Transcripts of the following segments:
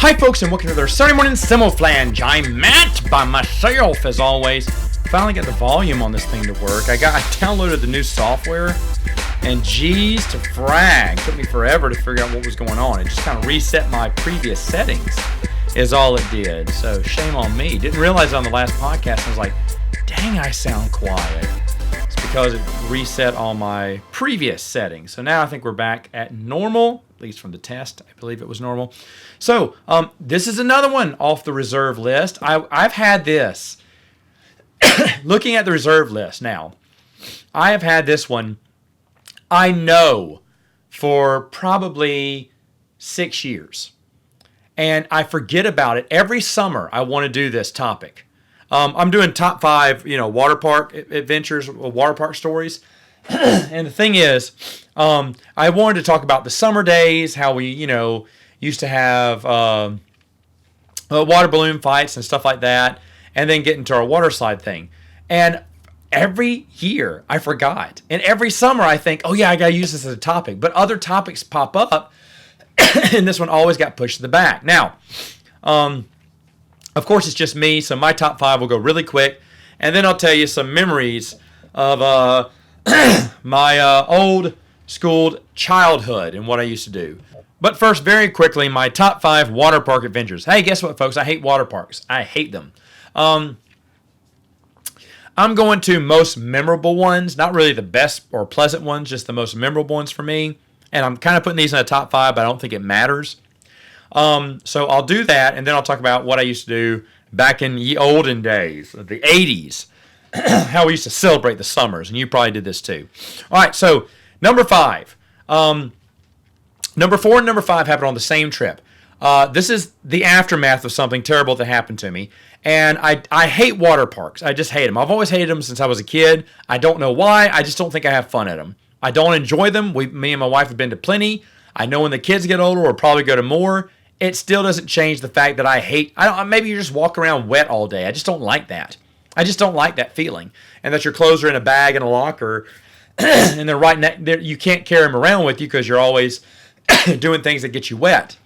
Hi folks, and welcome to their Saturday morning Samoflange. I'm Matt by myself as always. Finally got the volume on this thing to work. I downloaded the new software, and geez to frag, took me forever to figure out what was going on. It just kind of reset my previous settings is all it did. So shame on me. Didn't realize on the last podcast I was like, dang, I sound quiet. It's because it reset all my previous settings. So now I think we're back at normal, at least from the test. I believe it was normal. So this is another one off the reserve list. I've had this. Looking at the reserve list now, I have had this one, I know, for probably 6 years. And I forget about it. Every summer I want to do this topic. I'm doing top 5, water park adventures, water park stories. And the thing is, I wanted to talk about the summer days, how we, used to have water balloon fights and stuff like that, and then get into our water slide thing. And every year I forgot. And every summer I think, oh yeah, I got to use this as a topic. But other topics pop up, and this one always got pushed to the back. Now, of course, it's just me, so my top 5 will go really quick. And then I'll tell you some memories of my old schooled childhood and what I used to do. But first, very quickly, my top 5 water park adventures. Hey, guess what, folks? I hate water parks. I hate them. I'm going to most memorable ones, not really the best or pleasant ones, just the most memorable ones for me. And I'm kind of putting these in the top 5, but I don't think it matters. So I'll do that, and then I'll talk about what I used to do back in the olden days, the 80s, how we used to celebrate the summers, and you probably did this too. All right, so number 5. Number 4 and number 5 happened on the same trip. This is the aftermath of something terrible that happened to me. And I hate water parks. I just hate them. I've always hated them since I was a kid. I don't know why. I just don't think I have fun at them. I don't enjoy them. Me and my wife have been to plenty. I know when the kids get older, we'll probably go to more. It still doesn't change the fact that maybe you just walk around wet all day. I just don't like that. I just don't like that feeling. And that your clothes are in a bag in a locker, and they're right next there. You can't carry them around with you because you're always doing things that get you wet.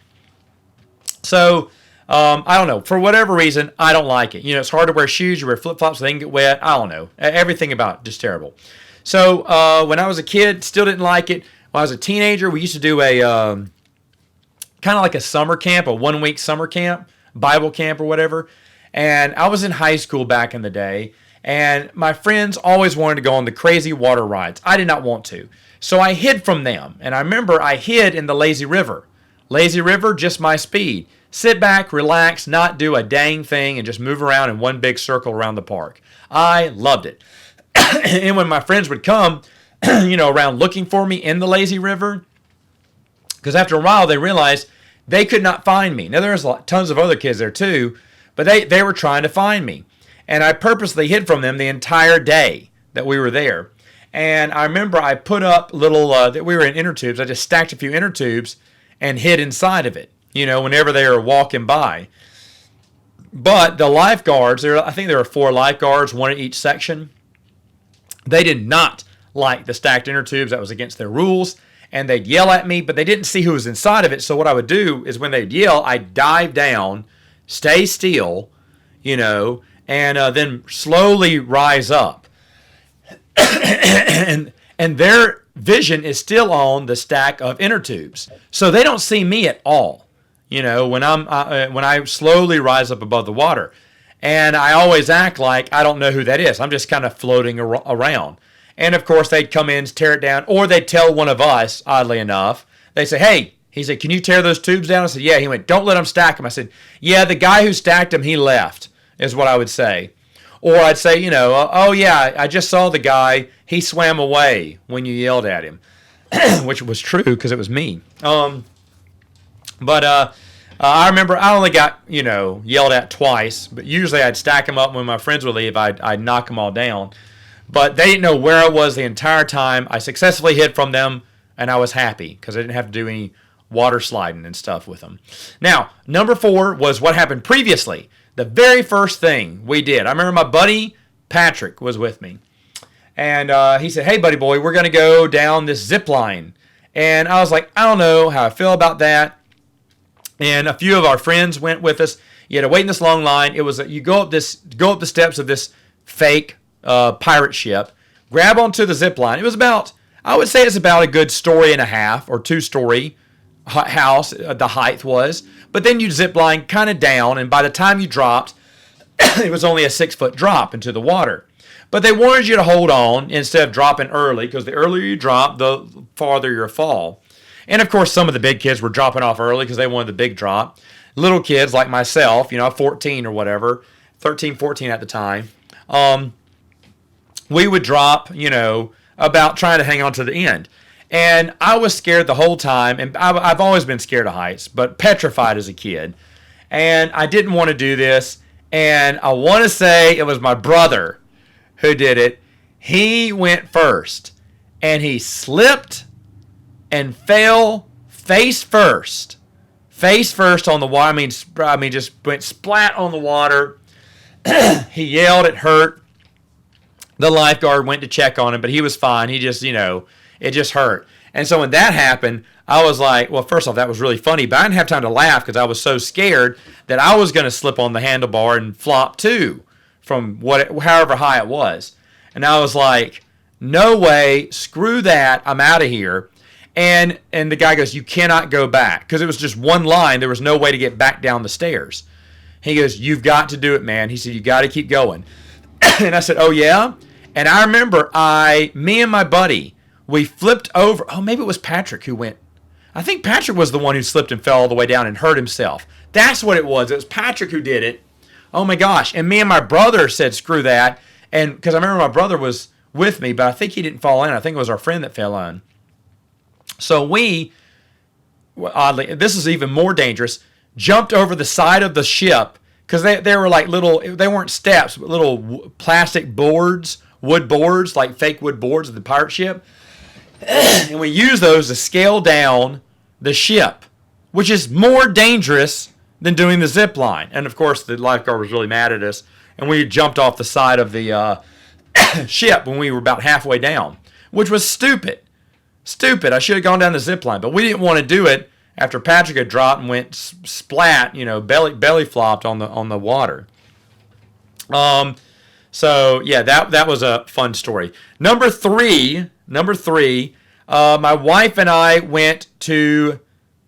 So, I don't know. For whatever reason, I don't like it. It's hard to wear shoes. You wear flip-flops so they can get wet. I don't know. Everything about it, just terrible. So, when I was a kid, still didn't like it. When I was a teenager, we used to do a kind of like a summer camp, a 1-week summer camp, Bible camp or whatever. And I was in high school back in the day, and my friends always wanted to go on the crazy water rides. I did not want to. So I hid from them. And I remember I hid in the lazy river. Lazy river, just my speed. Sit back, relax, not do a dang thing, and just move around in one big circle around the park. I loved it. And when my friends would come, around looking for me in the lazy river, because after a while they realized they could not find me. Now there's tons of other kids there too, but they were trying to find me. And I purposely hid from them the entire day that we were there. And I remember I put up little, that we were in inner tubes. I just stacked a few inner tubes and hid inside of it, whenever they were walking by. But the lifeguards, I think there were 4 lifeguards, one in each section. They did not like the stacked inner tubes. That was against their rules. And they'd yell at me, but they didn't see who was inside of it. So what I would do is when they'd yell, I'd dive down, stay still, and then slowly rise up. and their vision is still on the stack of inner tubes. So they don't see me at all, when I slowly rise up above the water. And I always act like I don't know who that is. I'm just kind of floating around. And, of course, they'd come in, tear it down, or they'd tell one of us, oddly enough. They'd say, hey, he said, can you tear those tubes down? I said, yeah. He went, don't let them stack them. I said, yeah, the guy who stacked them, he left, is what I would say. Or I'd say, oh, yeah, I just saw the guy. He swam away when you yelled at him, which was true because it was me. But I remember I only got, yelled at twice, but usually I'd stack them up. When my friends would leave, I'd knock them all down. But they didn't know where I was the entire time. I successfully hid from them, and I was happy because I didn't have to do any water sliding and stuff with them. Now, number 4 was what happened previously. The very first thing we did. I remember my buddy Patrick was with me. And he said, hey, buddy boy, we're going to go down this zip line. And I was like, I don't know how I feel about that. And a few of our friends went with us. You had to wait in this long line. It was you go up the steps of this fake pirate ship, grab onto the zip line. It was about, I would say it's about a good story and a half or 2-story house, the height was. But then you zip line kind of down, and by the time you dropped, it was only a 6-foot drop into the water. But they wanted you to hold on instead of dropping early, because the earlier you drop, the farther your fall. And of course, some of the big kids were dropping off early because they wanted the big drop. Little kids like myself, 14 or whatever, 13, 14 at the time, we would drop, about trying to hang on to the end. And I was scared the whole time, and I've always been scared of heights, but petrified as a kid. And I didn't want to do this, and I want to say it was my brother who did it. He went first, and he slipped and fell face first on the water. I mean, just went splat on the water. He yelled, it hurt. The lifeguard went to check on him, but he was fine. He just, it just hurt. And so when that happened, I was like, well, first off, that was really funny, but I didn't have time to laugh because I was so scared that I was going to slip on the handlebar and flop too from however high it was. And I was like, no way, screw that, I'm out of here. And the guy goes, you cannot go back, because it was just one line. There was no way to get back down the stairs. He goes, you've got to do it, man. He said, you got to keep going. And I said, oh, yeah? And I remember me and my buddy, we flipped over. Oh, maybe it was Patrick who went. I think Patrick was the one who slipped and fell all the way down and hurt himself. That's what it was. It was Patrick who did it. Oh, my gosh. And me and my brother said, screw that. And because I remember my brother was with me, but I think he didn't fall in. I think it was our friend that fell in. So we, oddly, this is even more dangerous, jumped over the side of the ship, because they were like they weren't steps, but little plastic boards, wood boards, like fake wood boards of the pirate ship. And we used those to scale down the ship, which is more dangerous than doing the zip line. And of course, the lifeguard was really mad at us, and we jumped off the side of the ship when we were about halfway down, which was stupid. I should have gone down the zip line, but we didn't want to do it after Patrick had dropped and went splat, belly flopped on the water. So yeah, that was a fun story. Number three, my wife and I went to,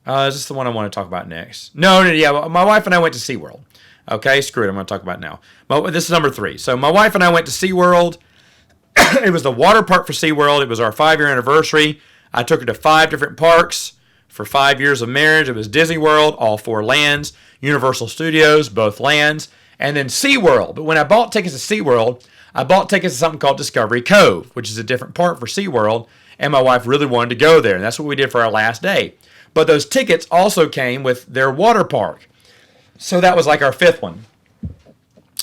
is this the one I want to talk about next? No, yeah, my wife and I went to SeaWorld. Okay, screw it, I'm going to talk about it now. This is number 3. So my wife and I went to SeaWorld. It was the water park for SeaWorld. It was our 5-year anniversary. I took her to 5 different parks for 5 years of marriage. It was Disney World, all 4 lands, Universal Studios, both lands, and then SeaWorld. But when I bought tickets to SeaWorld, I bought tickets to something called Discovery Cove, which is a different park for SeaWorld, and my wife really wanted to go there, and that's what we did for our last day. But those tickets also came with their water park. So that was like our 5th one.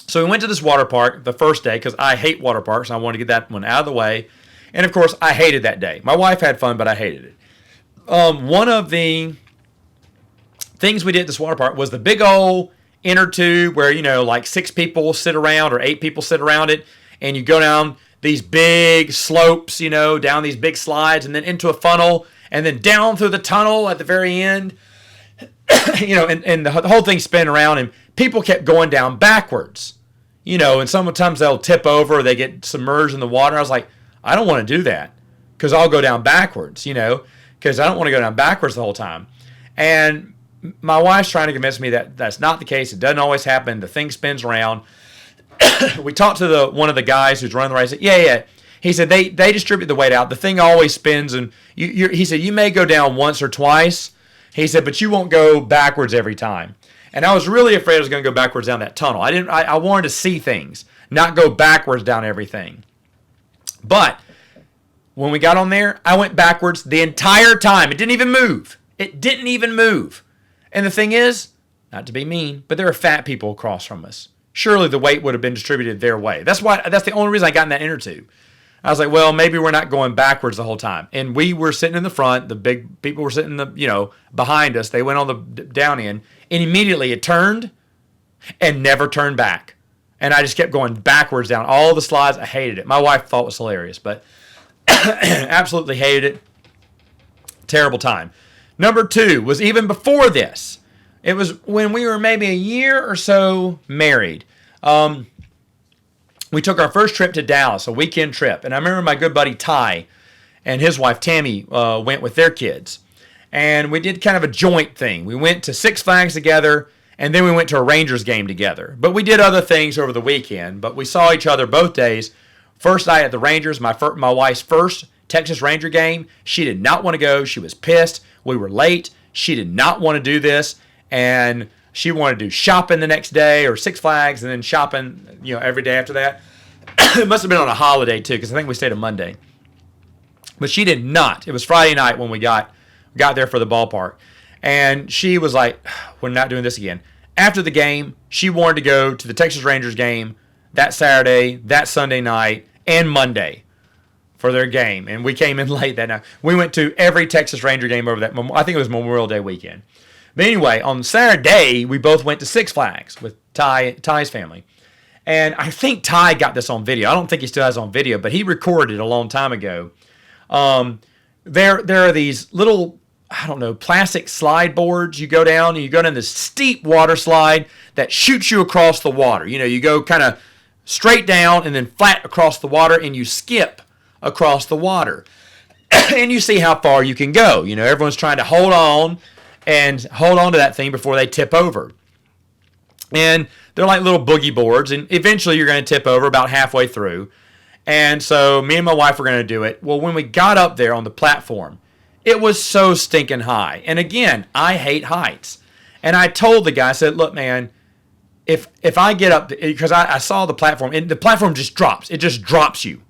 So we went to this water park the first day because I hate water parks, and I wanted to get that one out of the way. And of course, I hated that day. My wife had fun, but I hated it. One of the things we did at this water park was the big old inner tube where, like 6 people sit around or 8 people sit around it, and you go down these big slopes, down these big slides, and then into a funnel, and then down through the tunnel at the very end. And the whole thing spin around, and people kept going down backwards, and sometimes they'll tip over or they get submerged in the water. I was like, I don't want to do that because I'll go down backwards, because I don't want to go down backwards the whole time. And my wife's trying to convince me that that's not the case. It doesn't always happen. The thing spins around. We talked to one of the guys who's running the race. Yeah. He said they distribute the weight out. The thing always spins, and he said you may go down once or twice. He said, but you won't go backwards every time. And I was really afraid I was going to go backwards down that tunnel. I wanted to see things, not go backwards down everything. But when we got on there, I went backwards the entire time. It didn't even move. And the thing is, not to be mean, but there are fat people across from us. Surely the weight would have been distributed their way. That's the only reason I got in that inner tube. I was like, well, maybe we're not going backwards the whole time. And we were sitting in the front. The big people were sitting behind us. They went on the down end, and immediately it turned and never turned back. And I just kept going backwards down all the slides. I hated it. My wife thought it was hilarious, but absolutely hated it. Terrible time. Number 2 was even before this. It was when we were maybe a year or so married. We took our first trip to Dallas, a weekend trip. And I remember my good buddy Ty and his wife Tammy went with their kids. And we did kind of a joint thing. We went to Six Flags together, and then we went to a Rangers game together. But we did other things over the weekend. But we saw each other both days. First night at the Rangers, my wife's first Texas Ranger game. She did not want to go. She was pissed. We were late. She did not want to do this. And she wanted to do shopping the next day or Six Flags and then shopping, every day after that. It must have been on a holiday, too, because I think we stayed on Monday. But she did not. It was Friday night when we got there for the ballpark. And she was like, we're not doing this again. After the game, she wanted to go to the Texas Rangers game that Saturday, that Sunday night, and Monday for their game. And we came in late that night. We went to every Texas Ranger game over that. I think it was Memorial Day weekend. But anyway, on Saturday, we both went to Six Flags with Ty's family. And I think Ty got this on video. I don't think he still has it on video, but he recorded it a long time ago. There are these little, plastic slide boards. You go down and you go down this steep water slide that shoots you across the water. You go kind of straight down and then flat across the water, and you skip across the water. And you see how far you can go. Everyone's trying to hold on to that thing before they tip over. And they're like little boogie boards, and eventually you're going to tip over about halfway through. And so me and my wife were going to do it. Well, when we got up there on the platform, it was so stinking high. And again, I hate heights. And I told the guy, I said, look, man, if I get up, because I saw the platform, and the platform just drops. It just drops you.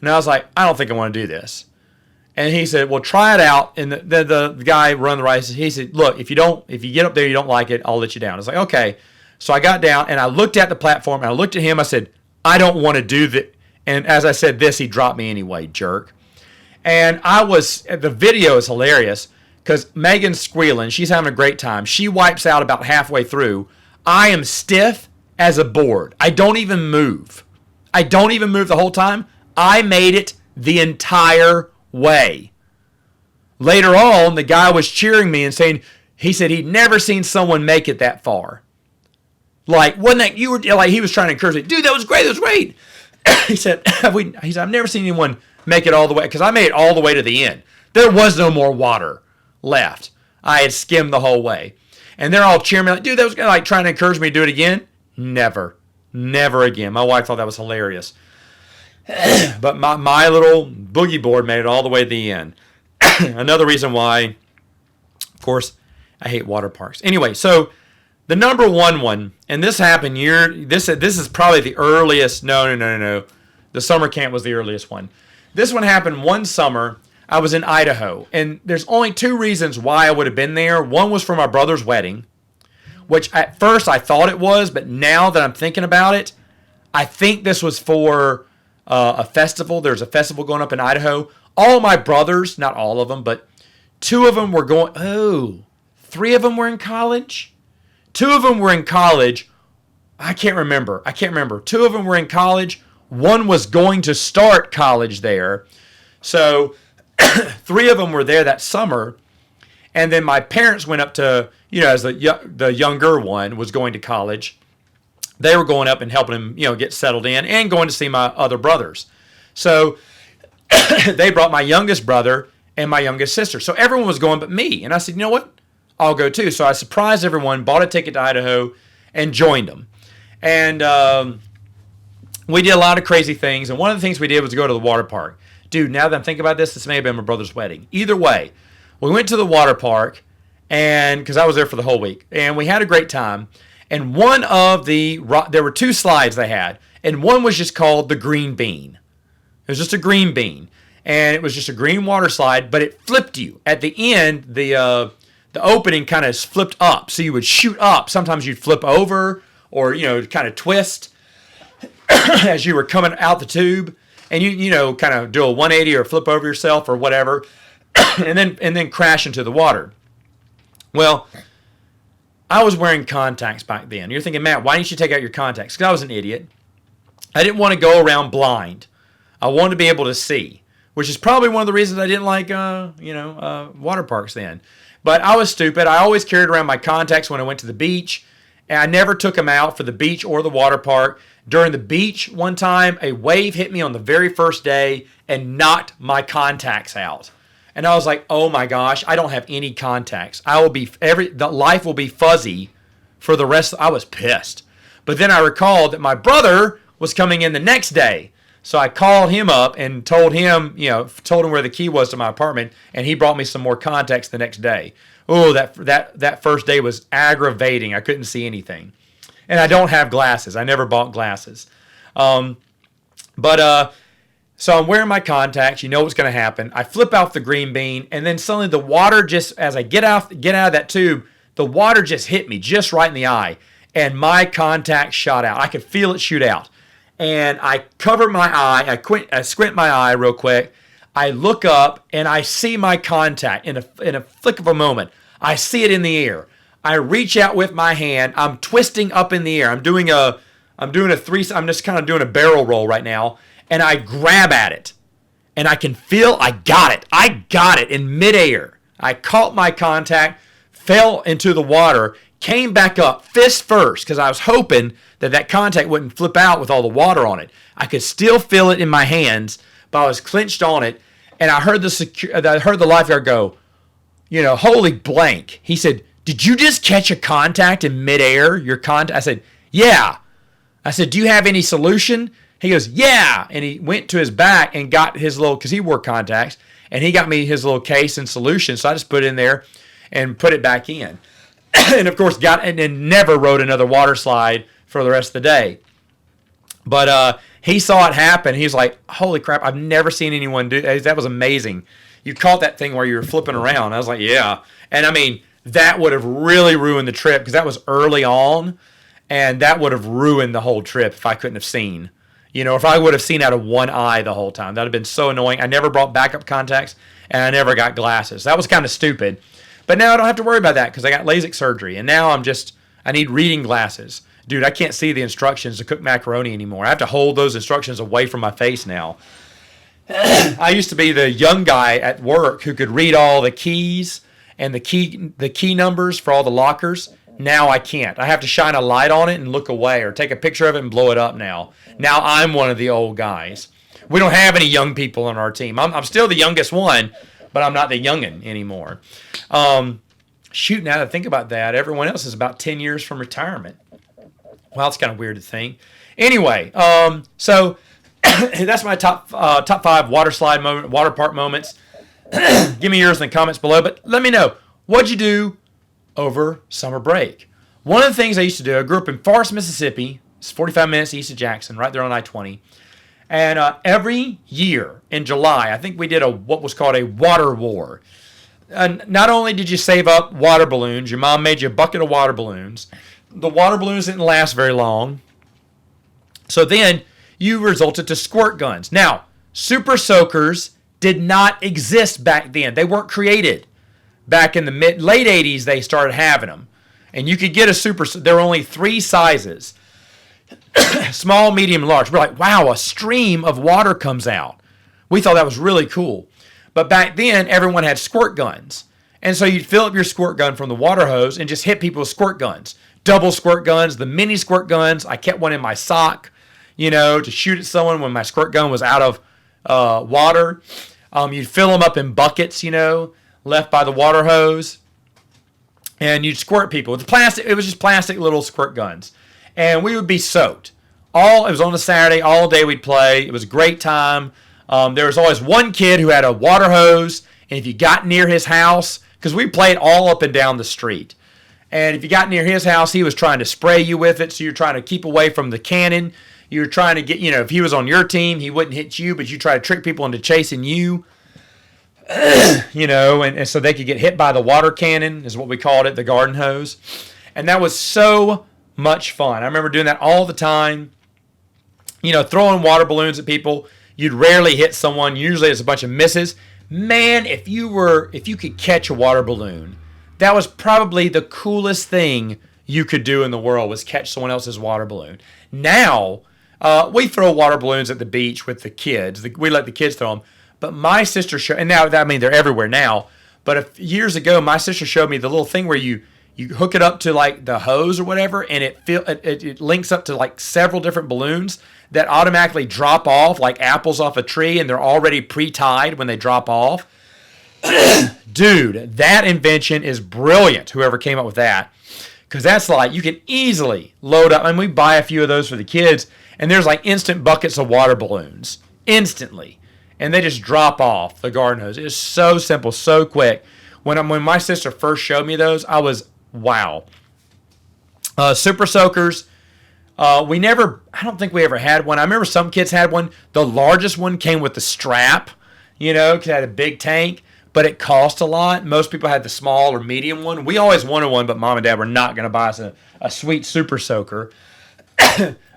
And I was like, I don't think I want to do this. And he said, well, try it out. And the guy running the race, he said, look, if you get up there, you don't like it, I'll let you down. I was like, okay. So I got down and I looked at the platform and I looked at him. I said, I don't want to do that. And as I said this, he dropped me anyway, jerk. And the video is hilarious because Megan's squealing. She's having a great time. She wipes out about halfway through. I am stiff as a board. I don't even move. The whole time. I made it the entire way. Later on, the guy was cheering me and saying, he said he'd never seen someone make it that far. Like, wasn't that, you were, like, he was trying to encourage me, dude, that was great. He said, I've never seen anyone make it all the way, because I made it all the way to the end. There was no more water left. I had skimmed the whole way. And they're all cheering me like, dude, that was like trying to encourage me to do it again. Never again. My wife thought that was hilarious. But my little boogie board made it all the way to the end. Another reason why, of course, I hate water parks. Anyway, so the number one, and this happened this is probably the earliest. No. The summer camp was the earliest one. This one happened one summer. I was in Idaho, and there's only two reasons why I would have been there. One was for my brother's wedding, which at first I thought it was, but now that I'm thinking about it, I think this was for a festival. There's a festival going up in Idaho. All my brothers, not all of them, but two of them were going, three of them were in college? Two of them were in college. I can't remember. Two of them were in college. One was going to start college there. So three of them were there that summer. And then my parents went up to, as the younger one was going to college. They were going up and helping him, get settled in and going to see my other brothers. So they brought my youngest brother and my youngest sister. So everyone was going but me. And I said, you know what? I'll go too. So I surprised everyone, bought a ticket to Idaho, and joined them. And we did a lot of crazy things. And one of the things we did was go to the water park. Dude, now that I'm thinking about this may have been my brother's wedding. Either way, we went to the water park, and because I was there for the whole week. And we had a great time. And there were two slides they had. And one was just called the Green Bean. It was just a green bean. And it was just a green water slide, but it flipped you. At the end, the opening kind of flipped up. So you would shoot up. Sometimes you'd flip over or, kind of twist as you were coming out the tube. And you kind of do a 180 or flip over yourself or whatever. and then crash into the water. Well, I was wearing contacts back then. You're thinking, Matt, why didn't you take out your contacts? Because I was an idiot. I didn't want to go around blind. I wanted to be able to see, which is probably one of the reasons I didn't like, water parks then. But I was stupid. I always carried around my contacts when I went to the beach, and I never took them out for the beach or the water park. During the beach one time, a wave hit me on the very first day and knocked my contacts out. And I was like, oh my gosh, I don't have any contacts. The life will be fuzzy for the rest. I was pissed. But then I recalled that my brother was coming in the next day. So I called him up and told him where the key was to my apartment, and he brought me some more contacts the next day. Oh, that first day was aggravating. I couldn't see anything. And I don't have glasses. I never bought glasses. So I'm wearing my contacts. You know what's going to happen. I flip out the green bean, and then suddenly the water just, as I get out of that tube, the water just hit me just right in the eye, and my contact shot out. I could feel it shoot out. And I cover my eye. I squint my eye real quick. I look up, and I see my contact in a flick of a moment. I see it in the air. I reach out with my hand. I'm twisting up in the air. I'm doing a just kind of doing a barrel roll right now. And I grab at it. And I can feel I got it. I got it in midair. I caught my contact, fell into the water, came back up fist first because I was hoping that contact wouldn't flip out with all the water on it. I could still feel it in my hands, but I was clenched on it. And I heard the lifeguard go, holy blank. He said, did you just catch a contact in midair? Your contact? I said, yeah. I said, do you have any solution? He goes, yeah. And he went to his back and got his because he wore contacts, and he got me his little case and solution. So I just put it in there and put it back in. And of course, and never rode another water slide for the rest of the day. But he saw it happen. He's like, holy crap, I've never seen anyone do that. That was amazing. You caught that thing where you were flipping around. I was like, yeah. And I mean, that would have really ruined the trip because that was early on, and that would have ruined the whole trip if I couldn't have seen. If I would have seen out of one eye the whole time. That would have been so annoying. I never brought backup contacts, and I never got glasses. That was kind of stupid. But now I don't have to worry about that because I got LASIK surgery, and now I need reading glasses. Dude, I can't see the instructions to cook macaroni anymore. I have to hold those instructions away from my face now. I used to be the young guy at work who could read all the keys and the key numbers for all the lockers. Now I can't. I have to shine a light on it and look away or take a picture of it and blow it up now. Now I'm one of the old guys. We don't have any young people on our team. I'm still the youngest one, but I'm not the youngin' anymore. Shoot, now that I think about that, everyone else is about 10 years from retirement. Well, it's kind of weird to think. Anyway, so that's my top 5 water park moments. Give me yours in the comments below, but let me know, what'd you do over summer break? One of the things I used to do, I grew up in Forest, Mississippi. It's 45 minutes east of Jackson, right there on I-20. And every year in July, I think we did what was called a water war. And not only did you save up water balloons, your mom made you a bucket of water balloons. The water balloons didn't last very long. So then you resorted to squirt guns. Now, super soakers did not exist back then. They weren't created. Back in the late 80s, they started having them. And you could get there were only 3 sizes. Small, medium, large. We're like, wow, a stream of water comes out. We thought that was really cool. But back then, everyone had squirt guns. And so you'd fill up your squirt gun from the water hose and just hit people with squirt guns. Double squirt guns, the mini squirt guns. I kept one in my sock, to shoot at someone when my squirt gun was out of water. You'd fill them up in buckets, left by the water hose. And you'd squirt people with plastic. It was just plastic little squirt guns. And we would be soaked. It was on a Saturday, all day we'd play. It was a great time. There was always one kid who had a water hose, and if you got near his house, because we played all up and down the street, and if you got near his house, he was trying to spray you with it, so you're trying to keep away from the cannon. You're trying to get, if he was on your team, he wouldn't hit you, but you try to trick people into chasing you, and so they could get hit by the water cannon, is what we called it, the garden hose. And that was so much fun. I remember doing that all the time, throwing water balloons at people. You'd rarely hit someone. Usually it's a bunch of misses. Man, if you could catch a water balloon, that was probably the coolest thing you could do in the world, was catch someone else's water balloon. Now, we throw water balloons at the beach with the kids. We let the kids throw them. But my sister, and now, they're everywhere now, But years ago, my sister showed me the little thing where you hook it up to like the hose or whatever, and it links up to like several different balloons that automatically drop off like apples off a tree, and they're already pre-tied when they drop off. Dude, that invention is brilliant, whoever came up with that. Because that's like, you can easily load up. I mean, we buy a few of those for the kids, and there's like instant buckets of water balloons. Instantly. And they just drop off the garden hose. It's so simple, so quick. When my sister first showed me those, I was, wow. Super soakers. I don't think we ever had one. I remember some kids had one. The largest one came with the strap, because it had a big tank. But it cost a lot. Most people had the small or medium one. We always wanted one, but Mom and Dad were not going to buy us a sweet super soaker.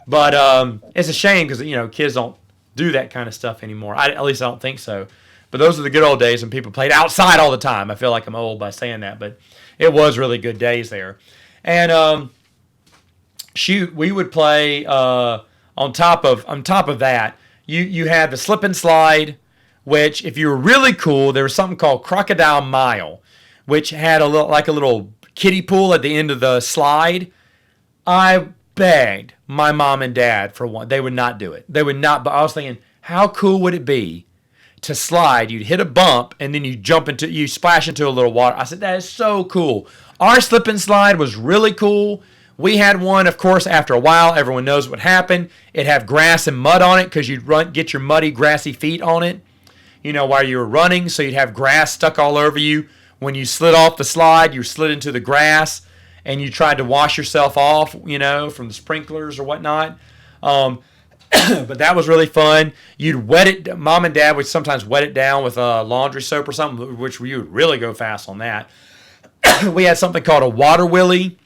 But it's a shame because, kids don't do that kind of stuff anymore. At least I don't think so. But those are the good old days when people played outside all the time. I feel like I'm old by saying that, but it was really good days there. And we would play on top of that. You had the slip and slide, which, if you were really cool, there was something called Crocodile Mile, which had a little kiddie pool at the end of the slide. I begged my mom and dad for one. They would not do it. They would not. But I was thinking, how cool would it be to slide? You'd hit a bump and then you splash into a little water. I said, that is so cool. Our slip and slide was really cool. We had one, of course, after a while. Everyone knows what happened. It'd have grass and mud on it because you'd get your muddy, grassy feet on it. While you were running, so you'd have grass stuck all over you. When you slid off the slide, you slid into the grass, and you tried to wash yourself off, from the sprinklers or whatnot. But that was really fun. You'd wet it. Mom and Dad would sometimes wet it down with laundry soap or something, which you would really go fast on that. We had something called a water willy.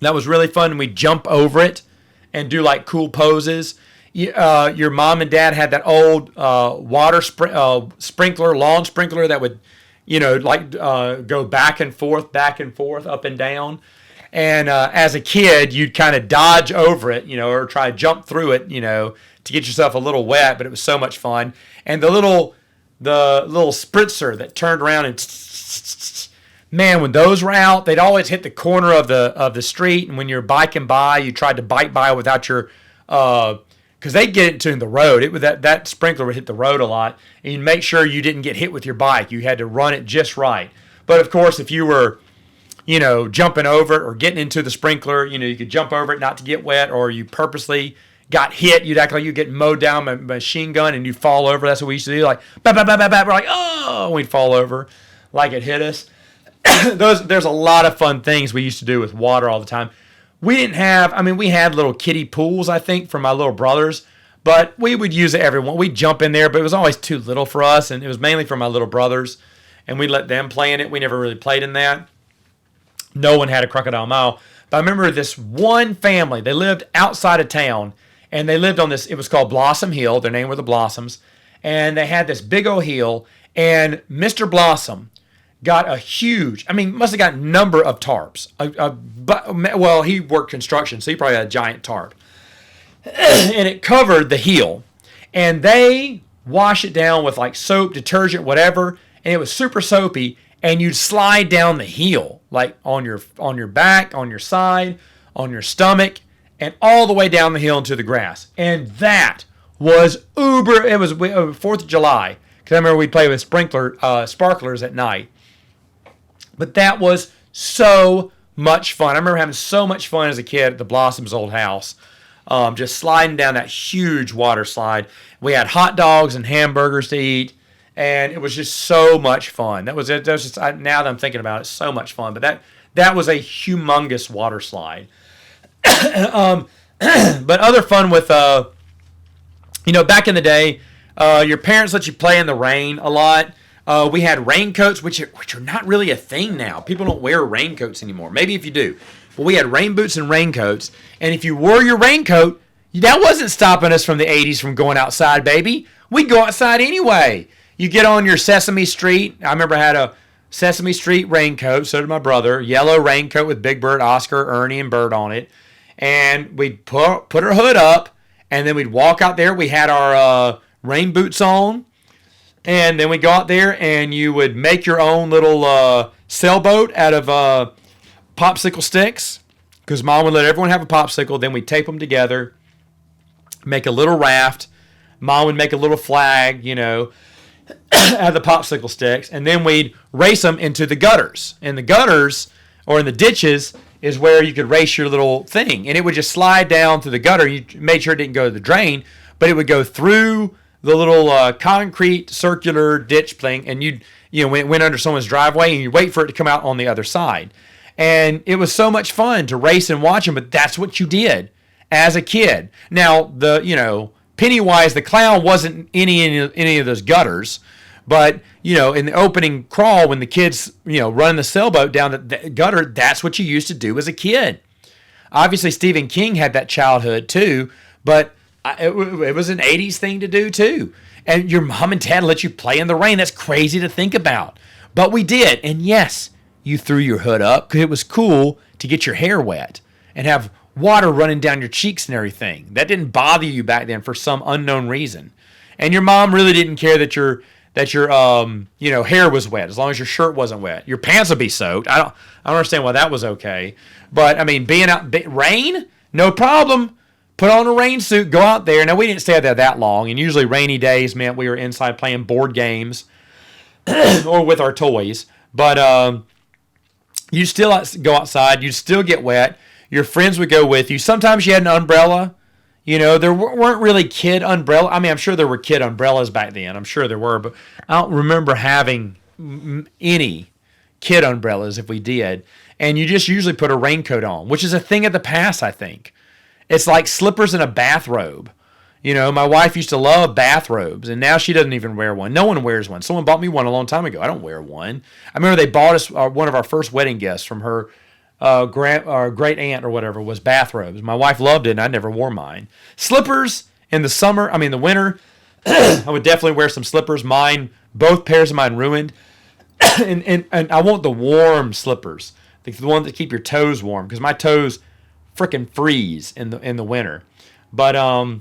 That was really fun, and we'd jump over it and do like cool poses. Your mom and dad had that old water sprinkler, lawn sprinkler that would, go back and forth, up and down. And as a kid, you'd kind of dodge over it, or try to jump through it, to get yourself a little wet. But it was so much fun. And the little spritzer that turned around and man, when those were out, they'd always hit the corner of the street. And when you're biking by, you tried to bike by without your because they'd get into the road. That sprinkler would hit the road a lot, and you'd make sure you didn't get hit with your bike. You had to run it just right. But of course, if you were, jumping over it or getting into the sprinkler, you could jump over it not to get wet, or you purposely got hit. You'd act like you get mowed down by a machine gun, and you'd fall over. That's what we used to do. Like, bap, bap, bap, bap, bap. We're like, oh, we'd fall over like it hit us. There's a lot of fun things we used to do with water all the time. We had little kiddie pools, I think, for my little brothers, but we would use it every once. We'd jump in there, but it was always too little for us, and it was mainly for my little brothers, and we'd let them play in it. We never really played in that. No one had a Crocodile Mile. But I remember this one family. They lived outside of town, and they lived on this, it was called Blossom Hill. Their name were the Blossoms, and they had this big old hill, and Mr. Blossom got a huge, must have got a number of tarps. Well, he worked construction, so he probably had a giant tarp. And it covered the hill. And they wash it down with like soap, detergent, whatever, and it was super soapy, and you'd slide down the hill, like on your back, on your side, on your stomach, and all the way down the hill into the grass. And that was uber, it was 4th of July, because I remember we'd play with sparklers at night. But that was so much fun. I remember having so much fun as a kid at the Blossoms' old house, just sliding down that huge water slide. We had hot dogs and hamburgers to eat, and it was just so much fun. That was just now that I'm thinking about it, so much fun. But that was a humongous water slide. But other fun with, back in the day, your parents let you play in the rain a lot. We had raincoats, which are not really a thing now. People don't wear raincoats anymore. Maybe if you do. But we had rain boots and raincoats. And if you wore your raincoat, that wasn't stopping us from the 80s from going outside, baby. We'd go outside anyway. You get on your Sesame Street. I remember I had a Sesame Street raincoat. So did my brother. Yellow raincoat with Big Bird, Oscar, Ernie, and Bert on it. And we'd put our hood up. And then we'd walk out there. We had our rain boots on. And then we go out there and you would make your own little sailboat out of popsicle sticks, because Mom would let everyone have a popsicle. Then we'd tape them together, make a little raft. Mom would make a little flag, out of the popsicle sticks. And then we'd race them into the gutters. And the gutters, or in the ditches, is where you could race your little thing. And it would just slide down through the gutter. You made sure it didn't go to the drain, but it would go through the little concrete circular ditch thing, and when it went under someone's driveway, and you wait for it to come out on the other side. And it was so much fun to race and watch them, but that's what you did as a kid. Now, Pennywise the clown wasn't any of those gutters, but in the opening crawl, when the kids run the sailboat down the gutter, that's what you used to do as a kid. Obviously, Stephen King had that childhood too, but it was an 80s thing to do too. And your mom and dad let you play in the rain. That's crazy to think about. But we did. And yes, you threw your hood up because it was cool to get your hair wet and have water running down your cheeks and everything. That didn't bother you back then for some unknown reason. And your mom really didn't care that your hair was wet, as long as your shirt wasn't wet. Your pants would be soaked. I don't understand why that was okay. But I mean, being out rain, no problem. Put on a rain suit, go out there. Now, we didn't stay out there that long, and usually rainy days meant we were inside playing board games or with our toys. But you still go outside. You'd still get wet. Your friends would go with you. Sometimes you had an umbrella. There weren't really kid umbrella. I mean, I'm sure there were kid umbrellas back then. I'm sure there were, but I don't remember having any kid umbrellas if we did. And you just usually put a raincoat on, which is a thing of the past, I think. It's like slippers and a bathrobe. My wife used to love bathrobes, and now she doesn't even wear one. No one wears one. Someone bought me one a long time ago. I don't wear one. I remember they bought us one of our first wedding gifts from her great aunt or whatever was bathrobes. My wife loved it, and I never wore mine. Slippers in the winter, I would definitely wear some slippers. Both pairs of mine ruined. and I want the warm slippers, the ones that keep your toes warm, because my toes freaking freeze in the winter. But by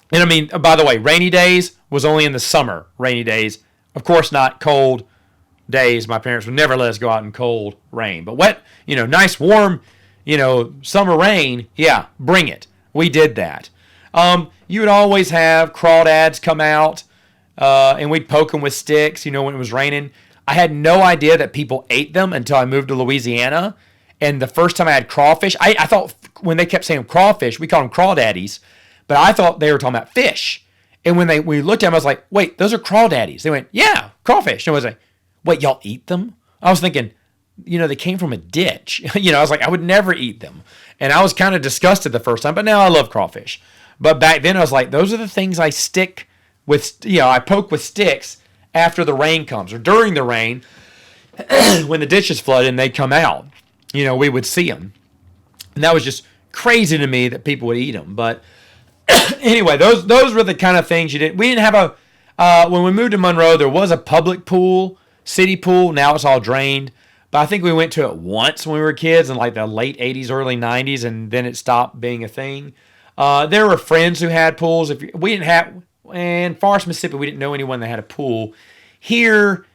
the way, rainy days was only in the summer. Rainy days, of course, not cold days. My parents would never let us go out in cold rain. But wet, nice warm, summer rain, yeah, bring it. We did that. You would always have crawdads come out, and we'd poke them with sticks, when it was raining. I had no idea that people ate them until I moved to Louisiana. And the first time I had crawfish, I thought when they kept saying crawfish, we called them crawdaddies, but I thought they were talking about fish. And when we looked at them, I was like, wait, those are crawdaddies. They went, yeah, crawfish. And I was like, wait, y'all eat them? I was thinking, they came from a ditch. I was like, I would never eat them. And I was kind of disgusted the first time, but now I love crawfish. But back then I was like, those are the things I stick with, I poke with sticks after the rain comes, or during the rain when the ditch is flooded and they come out. We would see them. And that was just crazy to me that people would eat them. But anyway, those were the kind of things you did. We didn't have when we moved to Monroe, there was a public pool, city pool. Now it's all drained. But I think we went to it once when we were kids in like the late 80s, early 90s, and then it stopped being a thing. There were friends who had pools. In Forest, Mississippi, we didn't know anyone that had a pool. Here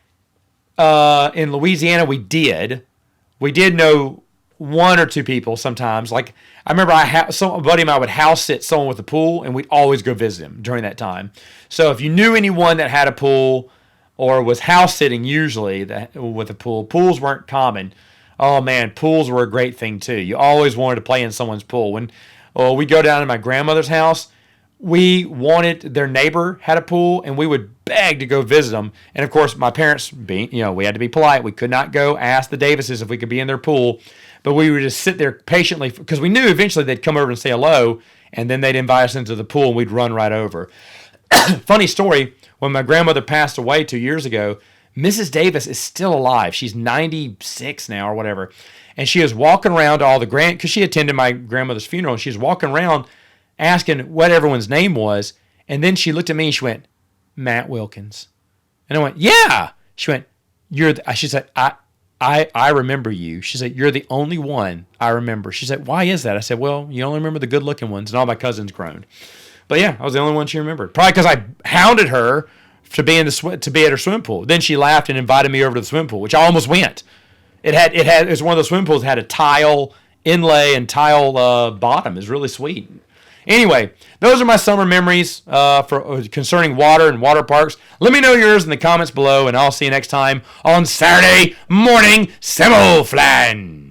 in Louisiana, we did. We did know one or two people sometimes. Like, I remember a buddy of mine would house sit someone with a pool, and we'd always go visit him during that time. So if you knew anyone that had a pool or was house sitting usually with a pool, pools weren't common. Oh, man, pools were a great thing, too. You always wanted to play in someone's pool. When we go down to my grandmother's house, their neighbor had a pool, and we would beg to go visit them. And of course, my parents, we had to be polite. We could not go ask the Davises if we could be in their pool, but we would just sit there patiently because we knew eventually they'd come over and say hello, and then they'd invite us into the pool, and we'd run right over. Funny story, when my grandmother passed away 2 years ago, Mrs. Davis is still alive. She's 96 now or whatever, and she was walking around to all the because she attended my grandmother's funeral, and she was walking around asking what everyone's name was, and then she looked at me and she went, Matt Wilkins. And I went, yeah. She went, she said, I remember you. She said, you're the only one I remember. She said, why is that? I said, well, you only remember the good looking ones, and all my cousins groaned. But yeah, I was the only one she remembered. Probably because I hounded her to be at her swimming pool. Then she laughed and invited me over to the swimming pool, which I almost went. It was one of those swimming pools that had a tile inlay and tile bottom. It's really sweet. Anyway, those are my summer memories concerning water and water parks. Let me know yours in the comments below, and I'll see you next time on Saturday Morning Samoflange.